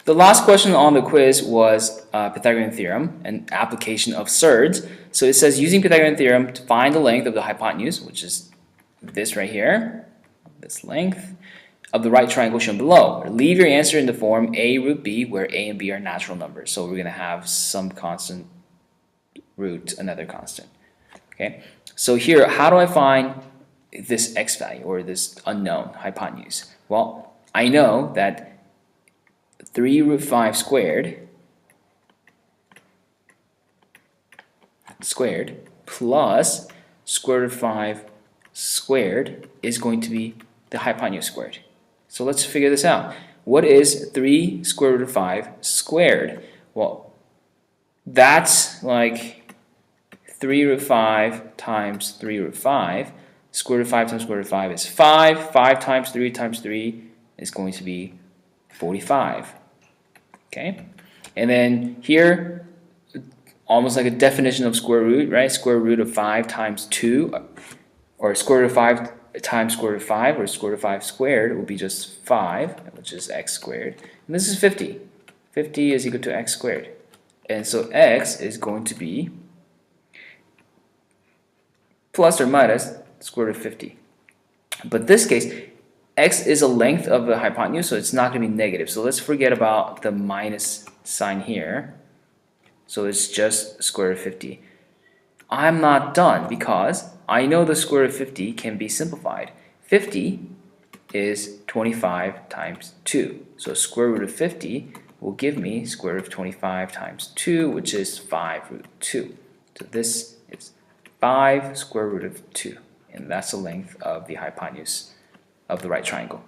The last question on the quiz was Pythagorean theorem and application of surds. So it says using Pythagorean theorem to find the length of the hypotenuse, which is this right here, this length of the right triangle shown below. Leave your answer in the form a root b, where a and b are natural numbers. So we're going to have some constant root another constant. Okay. So here, how do I find this x value or this unknown hypotenuse? Well, I know that 3 root 5 squared plus square root of 5 squared is going to be the hypotenuse squared. So let's figure this out. What is 3 square root of 5 squared? Well, that's like 3 root 5 times 3 root 5. Square root of 5 times square root of 5 is 5. 5 times 3 is going to be 45. Okay? And then here, almost like a definition of square root, right? Square root of 5 times 2, or square root of 5 times square root of 5, or square root of 5 squared will be just 5, which is x squared. And this is 50. 50 is equal to x squared. And so x is going to be plus or minus square root of 50. But in this case, x is a length of the hypotenuse, so it's not going to be negative. So let's forget about the minus sign here. So it's just square root of 50. I'm not done because I know the square root of 50 can be simplified. 50 is 25 times 2. So square root of 50 will give me square root of 25 times 2, which is 5 root 2. So this is 5 square root of 2. And that's the length of the hypotenuse of the right triangle.